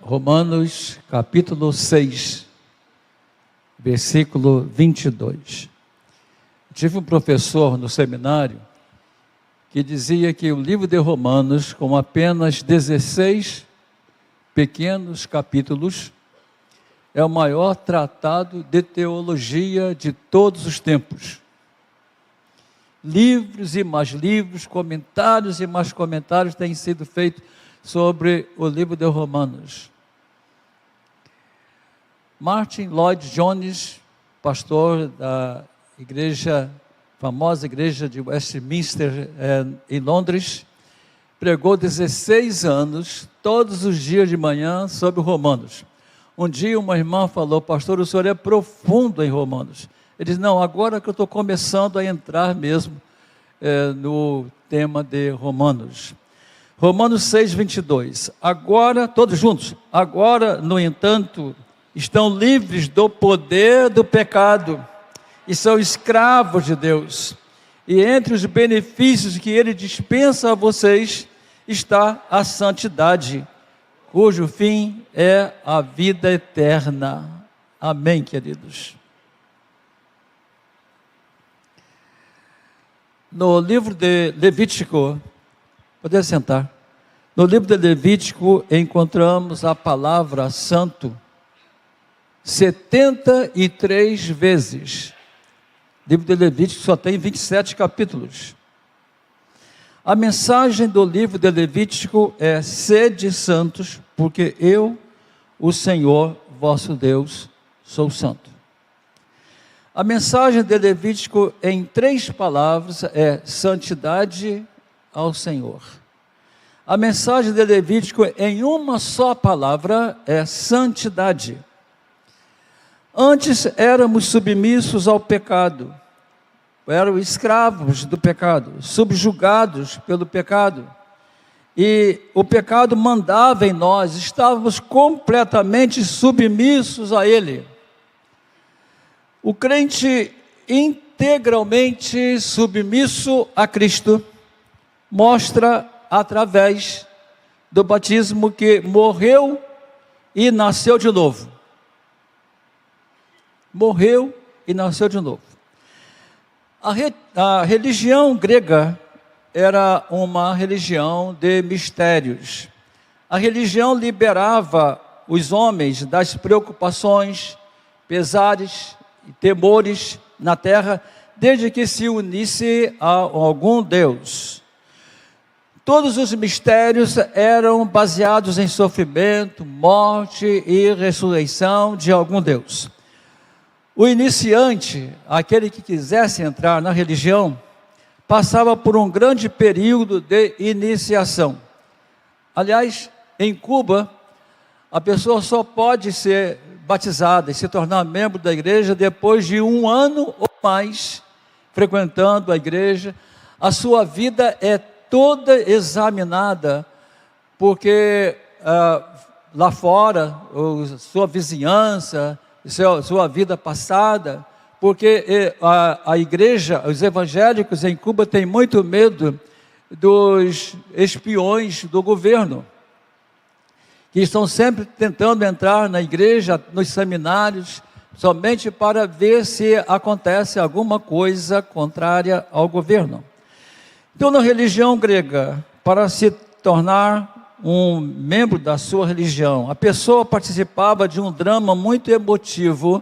Romanos capítulo 6, versículo 22. Tive um professor no seminário que dizia que o livro de Romanos, com apenas 16 pequenos capítulos, é o maior tratado de teologia de todos os tempos. Livros e mais livros, comentários e mais comentários têm sido feitos sobre o livro de Romanos. Martin Lloyd Jones, pastor da famosa igreja de Westminster, em Londres, pregou 16 anos, todos os dias de manhã, sobre Romanos. Um dia uma irmã falou: pastor, o senhor é profundo em Romanos. Ele disse: não, agora que eu estou começando a entrar mesmo no tema de Romanos. Romanos 6, 22. Agora, todos juntos, agora, no entanto, estão livres do poder do pecado e são escravos de Deus. E entre os benefícios que Ele dispensa a vocês está a santidade, cujo fim é a vida eterna. Amém, queridos? No livro de Levítico, pode sentar. No livro de Levítico encontramos a palavra santo 73 vezes. O livro de Levítico só tem 27 capítulos. A mensagem do livro de Levítico é: sede santos, porque eu, o Senhor, vosso Deus, sou santo. A mensagem de Levítico, em 3 palavras, é santidade ao Senhor. A mensagem de Levítico, em uma só palavra, é santidade. Antes éramos submissos ao pecado, eram escravos do pecado, subjugados pelo pecado, e o pecado mandava em nós, estávamos completamente submissos a ele. O crente integralmente submisso a Cristo mostra através do batismo que morreu e nasceu de novo. Morreu e nasceu de novo. A religião grega era uma religião de mistérios. A religião liberava os homens das preocupações, pesares e temores na terra, desde que se unisse a algum Deus. Todos os mistérios eram baseados em sofrimento, morte e ressurreição de algum Deus. O iniciante, aquele que quisesse entrar na religião, passava por um grande período de iniciação. Aliás, em Cuba, a pessoa só pode ser batizada e se tornar membro da igreja depois de 1 ano ou mais frequentando a igreja. A sua vida é toda examinada, porque lá fora, sua vizinhança, sua vida passada, porque a igreja, os evangélicos em Cuba têm muito medo dos espiões do governo, que estão sempre tentando entrar na igreja, nos seminários, somente para ver se acontece alguma coisa contrária ao governo. Então, na religião grega, para se tornar um membro da sua religião, a pessoa participava de um drama muito emotivo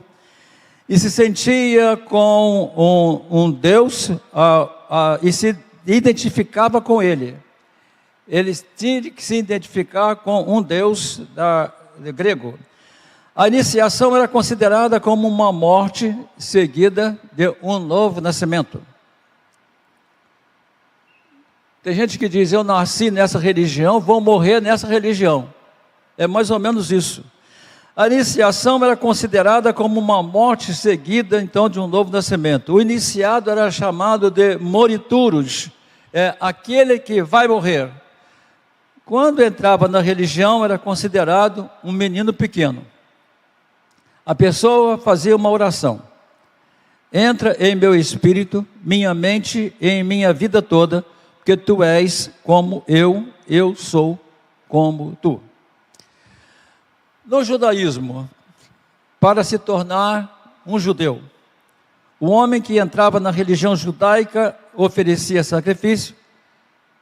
e se sentia com um Deus e se identificava com ele. Eles tinham que se identificar com um Deus grego. A iniciação era considerada como uma morte seguida de um novo nascimento. Tem gente que diz: eu nasci nessa religião, vou morrer nessa religião. É mais ou menos isso. A iniciação era considerada como uma morte seguida, então, de um novo nascimento. O iniciado era chamado de morituros, aquele que vai morrer. Quando entrava na religião, era considerado um menino pequeno. A pessoa fazia uma oração: entra em meu espírito, minha mente e em minha vida toda, porque tu és como eu sou como tu. No judaísmo, para se tornar um judeu, o homem que entrava na religião judaica oferecia sacrifício,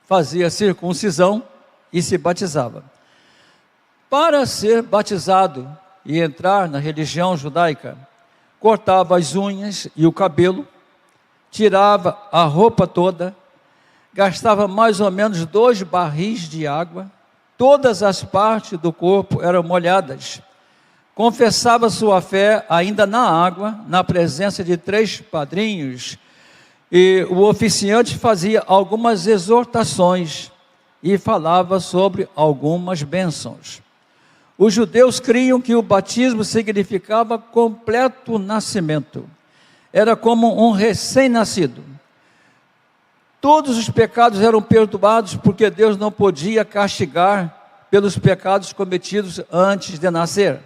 fazia circuncisão e se batizava. Para ser batizado e entrar na religião judaica, cortava as unhas e o cabelo, tirava a roupa toda, gastava mais ou menos 2 barris de água, todas as partes do corpo eram molhadas, confessava sua fé ainda na água, na presença de 3 padrinhos, e o oficiante fazia algumas exortações e falava sobre algumas bênçãos. Os judeus criam que o batismo significava completo nascimento. Era como um recém-nascido. Todos os pecados eram perdoados porque Deus não podia castigar pelos pecados cometidos antes de nascer.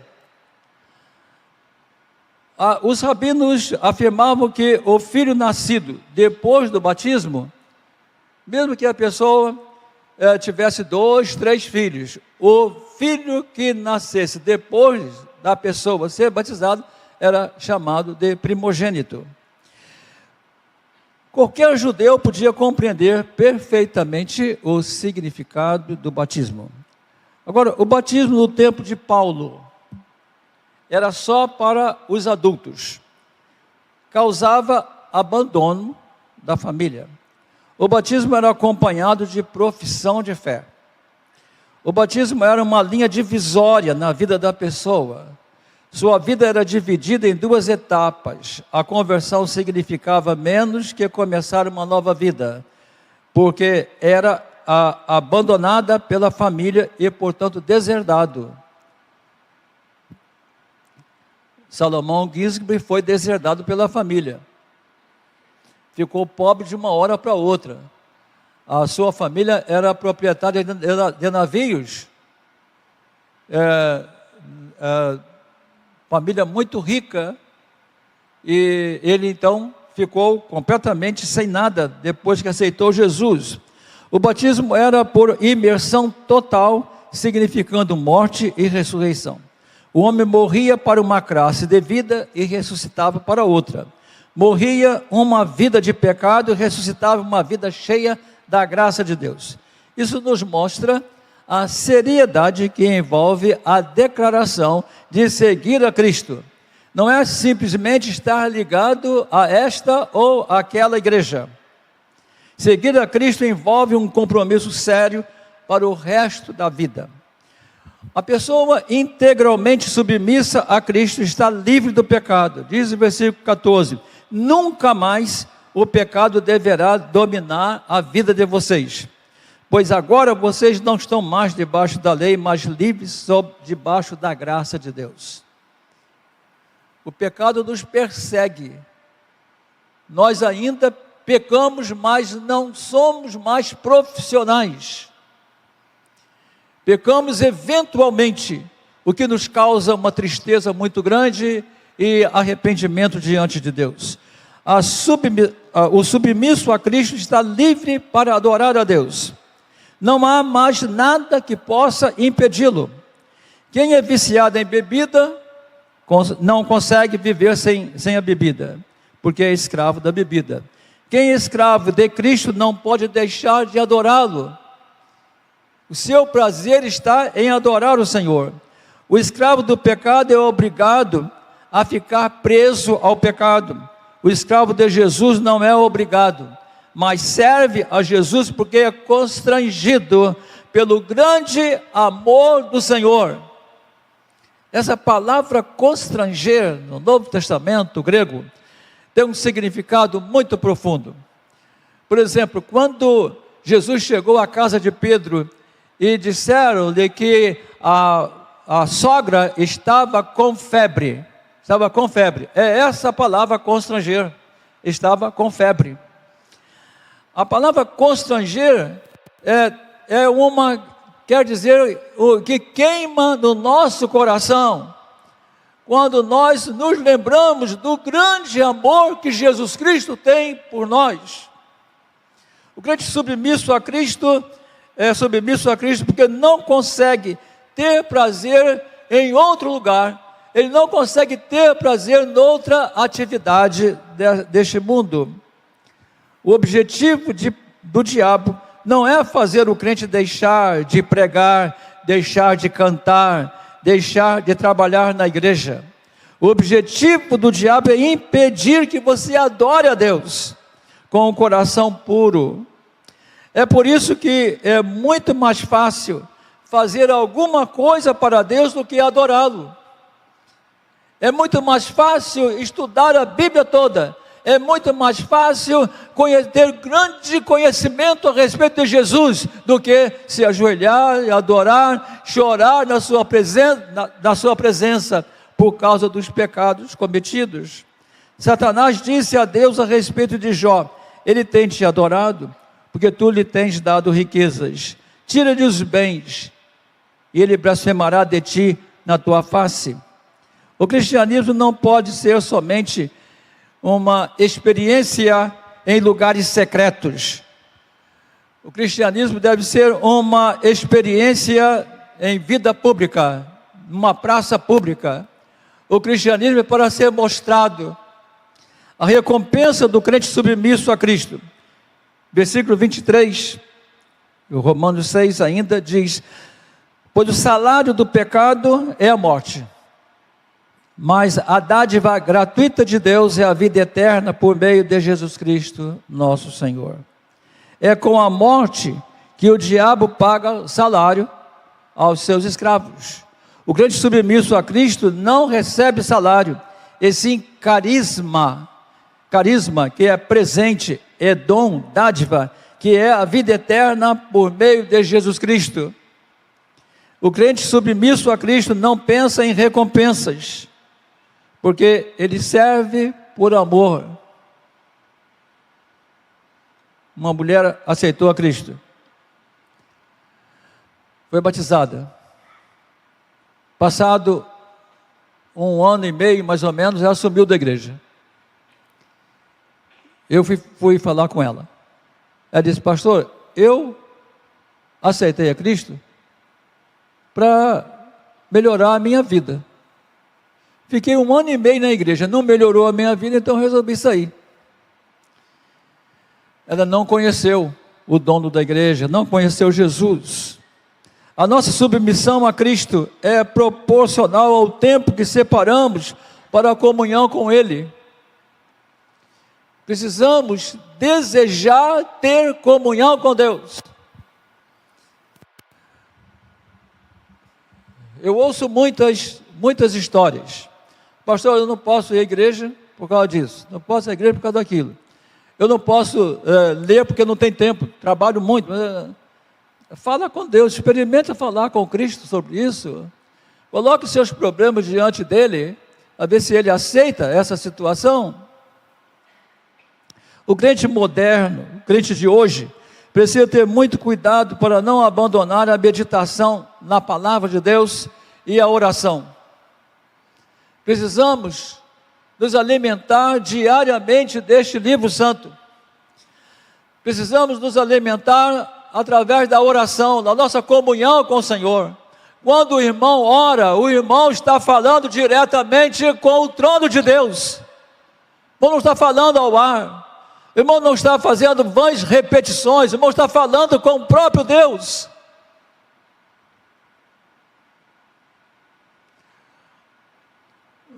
Os rabinos afirmavam que o filho nascido depois do batismo, mesmo que a pessoa tivesse 2, 3 filhos, o filho que nascesse depois da pessoa ser batizado era chamado de primogênito. Qualquer judeu podia compreender perfeitamente o significado do batismo. Agora, o batismo no tempo de Paulo era só para os adultos. Causava abandono da família. O batismo era acompanhado de profissão de fé. O batismo era uma linha divisória na vida da pessoa. Sua vida era dividida em 2 etapas. A conversão significava menos que começar uma nova vida, porque era abandonada pela família e, portanto, deserdado. Salomão Gisborne foi deserdado pela família. Ficou pobre de uma hora para outra. A sua família era proprietária de navios. Família muito rica. E ele então ficou completamente sem nada depois que aceitou Jesus. O batismo era por imersão total, significando morte e ressurreição. O homem morria para uma classe de vida e ressuscitava para outra. Morria uma vida de pecado e ressuscitava uma vida cheia da graça de Deus. Isso nos mostra a seriedade que envolve a declaração de seguir a Cristo. Não é simplesmente estar ligado a esta ou aquela igreja. Seguir a Cristo envolve um compromisso sério para o resto da vida. A pessoa integralmente submissa a Cristo está livre do pecado. Diz o versículo 14: nunca mais o pecado deverá dominar a vida de vocês, pois agora vocês não estão mais debaixo da lei, mas livres debaixo da graça de Deus. O pecado nos persegue. Nós ainda pecamos, mas não somos mais profissionais. Pecamos eventualmente, o que nos causa uma tristeza muito grande e arrependimento diante de Deus. O submisso a Cristo está livre para adorar a Deus. Não há mais nada que possa impedi-lo. Quem é viciado em bebida, não consegue viver sem a bebida, porque é escravo da bebida. Quem é escravo de Cristo não pode deixar de adorá-lo. O seu prazer está em adorar o Senhor. O escravo do pecado é obrigado a ficar preso ao pecado. O escravo de Jesus não é obrigado, mas serve a Jesus porque é constrangido pelo grande amor do Senhor. Essa palavra constranger, no Novo Testamento grego, tem um significado muito profundo. Por exemplo, quando Jesus chegou à casa de Pedro e disseram-lhe que a sogra estava com febre. Estava com febre. É essa a palavra constranger. Estava com febre. A palavra constranger quer dizer o que queima no nosso coração, quando nós nos lembramos do grande amor que Jesus Cristo tem por nós. O crente submisso a Cristo é submisso a Cristo porque não consegue ter prazer em outro lugar, ele não consegue ter prazer noutra atividade deste mundo. O objetivo do diabo não é fazer o crente deixar de pregar, deixar de cantar, deixar de trabalhar na igreja. O objetivo do diabo é impedir que você adore a Deus com o coração puro. É por isso que é muito mais fácil fazer alguma coisa para Deus do que adorá-lo. É muito mais fácil estudar a Bíblia toda. É muito mais fácil ter grande conhecimento a respeito de Jesus do que se ajoelhar, adorar, chorar na sua presença por causa dos pecados cometidos. Satanás disse a Deus a respeito de Jó: ele tem te adorado porque tu lhe tens dado riquezas, tira-lhe os bens, e ele blasfemará de ti na tua face. O cristianismo não pode ser somente uma experiência em lugares secretos. O cristianismo deve ser uma experiência em vida pública, numa praça pública. O cristianismo é para ser mostrado. A recompensa do crente submisso a Cristo. Versículo 23, o Romanos 6 ainda diz: pois o salário do pecado é a morte, mas a dádiva gratuita de Deus é a vida eterna por meio de Jesus Cristo, nosso Senhor. É com a morte que o diabo paga salário aos seus escravos. O crente submisso a Cristo não recebe salário, e sim carisma, que é presente, é dom, dádiva, que é a vida eterna por meio de Jesus Cristo. O crente submisso a Cristo não pensa em recompensas, porque ele serve por amor. Uma mulher aceitou a Cristo, foi batizada. Passado 1 ano e meio, mais ou menos, ela sumiu da igreja. Eu fui falar com ela. Ela disse: pastor, eu aceitei a Cristo para melhorar a minha vida. Fiquei 1 ano e meio na igreja, não melhorou a minha vida, então resolvi sair. Ela não conheceu o dono da igreja, não conheceu Jesus. A nossa submissão a Cristo é proporcional ao tempo que separamos para a comunhão com Ele. Precisamos desejar ter comunhão com Deus. Eu ouço muitas histórias. Pastor, eu não posso ir à igreja por causa disso, não posso ir à igreja por causa daquilo. Eu não posso ler porque não tem tempo, trabalho muito. Fala com Deus, experimenta falar com Cristo sobre isso. Coloque seus problemas diante dele, a ver se ele aceita essa situação. O crente moderno, o crente de hoje, precisa ter muito cuidado para não abandonar a meditação na palavra de Deus e a oração. Precisamos nos alimentar diariamente deste livro santo. Precisamos nos alimentar através da oração, da nossa comunhão com o Senhor. Quando o irmão ora, o irmão está falando diretamente com o trono de Deus. O irmão não está falando ao ar. O irmão não está fazendo vãs repetições. O irmão está falando com o próprio Deus.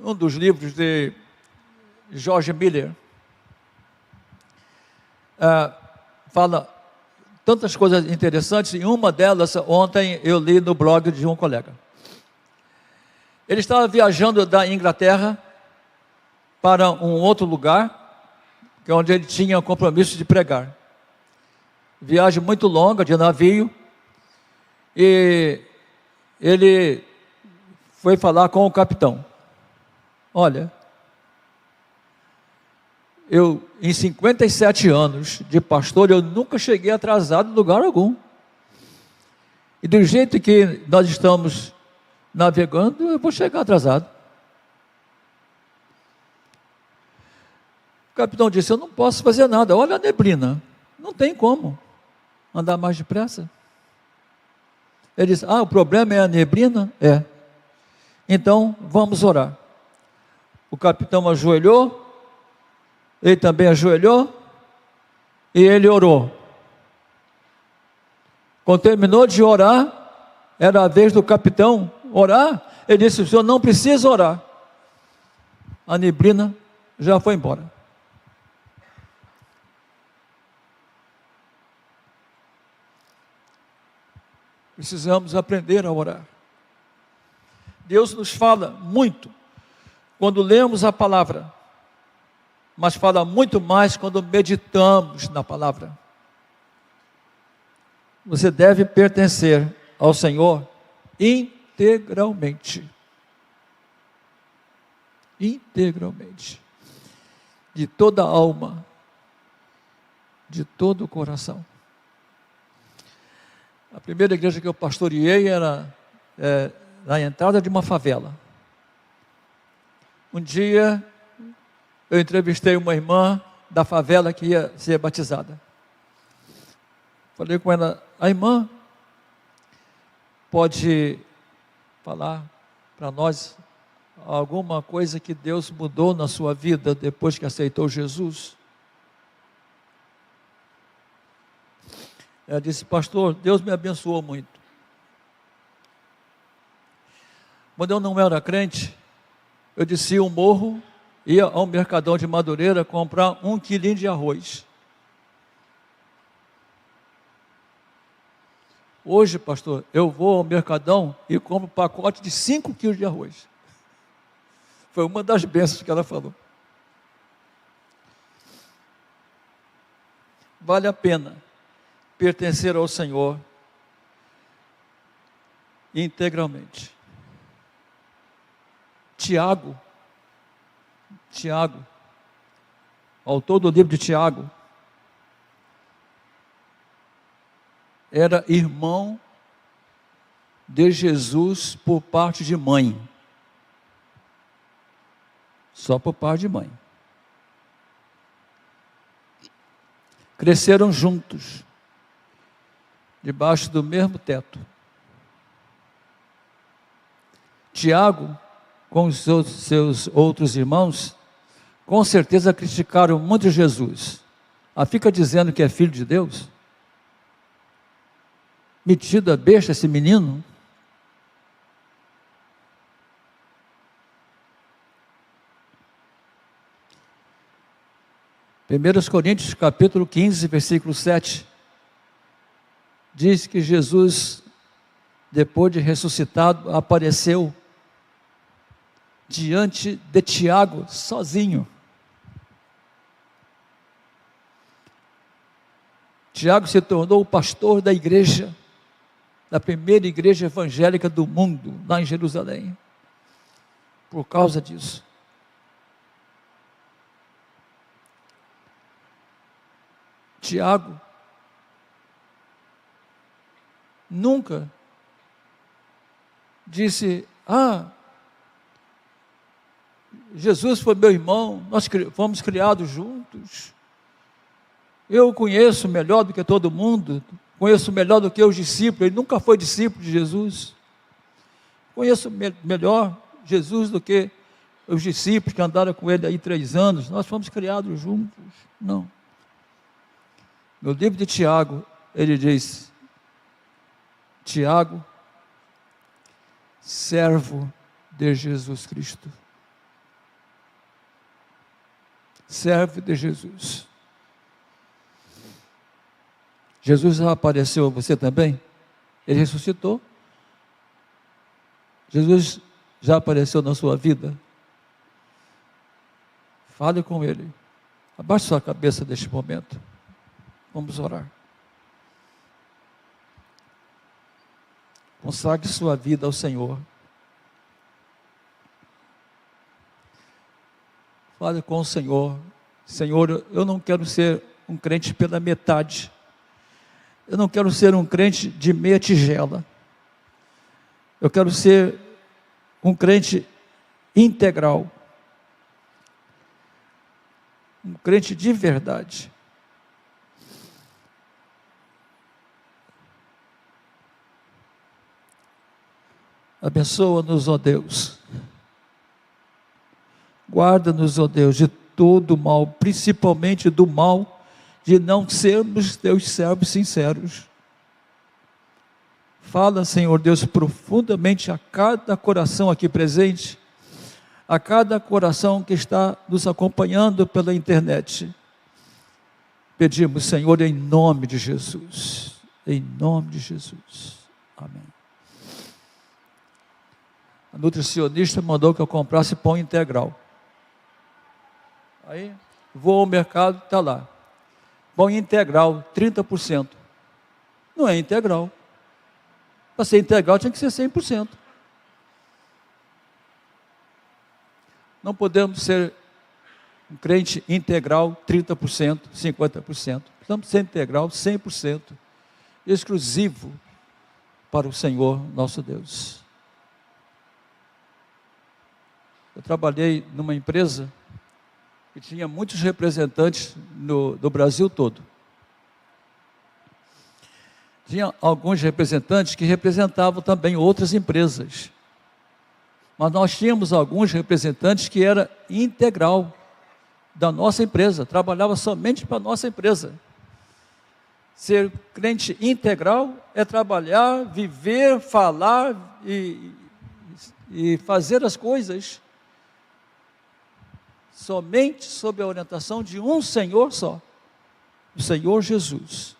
Um dos livros de George Miller fala tantas coisas interessantes, e uma delas ontem eu li no blog de um colega. Ele estava viajando da Inglaterra para um outro lugar, que é onde ele tinha o compromisso de pregar. Viagem muito longa, de navio, e ele foi falar com o capitão. Olha, eu em 57 anos de pastor, eu nunca cheguei atrasado em lugar algum. E do jeito que nós estamos navegando, eu vou chegar atrasado. O capitão disse: eu não posso fazer nada, olha a neblina, não tem como andar mais depressa. Ele disse: o problema é a neblina? É. Então, vamos orar. O capitão ajoelhou, ele também ajoelhou, e ele orou. Quando terminou de orar, era a vez do capitão orar, ele disse: o senhor não precisa orar. A neblina já foi embora. Precisamos aprender a orar. Deus nos fala muito quando lemos a palavra, mas fala muito mais quando meditamos na palavra. Você deve pertencer ao Senhor integralmente. Integralmente. De toda a alma, de todo o coração. A primeira igreja que eu pastoreei era na entrada de uma favela. Um dia, eu entrevistei uma irmã da favela que ia ser batizada. Falei com ela: a irmã pode falar para nós alguma coisa que Deus mudou na sua vida depois que aceitou Jesus? Ela disse: pastor, Deus me abençoou muito. Quando eu não era crente, eu descia um morro, ia ao Mercadão de Madureira comprar 1 quilinho de arroz. Hoje, pastor, eu vou ao Mercadão e compro um pacote de 5 quilos de arroz. Foi uma das bênçãos que ela falou. Vale a pena pertencer ao Senhor integralmente. Tiago, autor do livro de Tiago, era irmão de Jesus por parte de mãe. Só por parte de mãe. Cresceram juntos, debaixo do mesmo teto. Tiago, com os seus outros irmãos, com certeza criticaram muito Jesus. Fica dizendo que é filho de Deus? Metido a besta esse menino. Primeiros Coríntios capítulo 15, versículo 7, diz que Jesus, depois de ressuscitado, apareceu diante de Tiago, sozinho. Tiago se tornou o pastor da igreja, da primeira igreja evangélica do mundo, lá em Jerusalém, por causa disso. Tiago nunca disse: Jesus foi meu irmão, nós fomos criados juntos, eu o conheço melhor do que todo mundo, conheço melhor do que os discípulos. Ele nunca foi discípulo de Jesus. Conheço melhor Jesus do que os discípulos que andaram com ele aí 3 anos. Nós fomos criados juntos. Não. No livro de Tiago, ele diz: Tiago, servo de Jesus Cristo. Servo de Jesus. Jesus já apareceu a você também? Ele ressuscitou? Jesus já apareceu na sua vida? Fale com Ele. Abaixe sua cabeça neste momento. Vamos orar. Consagre sua vida ao Senhor. Fale com o Senhor. Senhor, eu não quero ser um crente pela metade. Eu não quero ser um crente de meia tigela. Eu quero ser um crente integral. Um crente de verdade. Abençoa-nos, ó Deus. Guarda-nos, ó Deus, de todo mal, principalmente do mal de não sermos teus servos sinceros. Fala, Senhor Deus, profundamente a cada coração aqui presente, a cada coração que está nos acompanhando pela internet. Pedimos, Senhor, em nome de Jesus. Em nome de Jesus. Amém. A nutricionista mandou que eu comprasse pão integral. Aí, vou ao mercado, está lá. Pão integral, 30%. Não é integral. Para ser integral tinha que ser 100%. Não podemos ser um crente integral 30%, 50%. Precisamos ser integral 100%. Exclusivo para o Senhor nosso Deus. Eu trabalhei numa empresa que tinha muitos representantes do Brasil todo. Tinha alguns representantes que representavam também outras empresas. Mas nós tínhamos alguns representantes que era integral da nossa empresa, trabalhava somente para a nossa empresa. Ser crente integral é trabalhar, viver, falar e fazer as coisas somente sob a orientação de um Senhor só, o Senhor Jesus.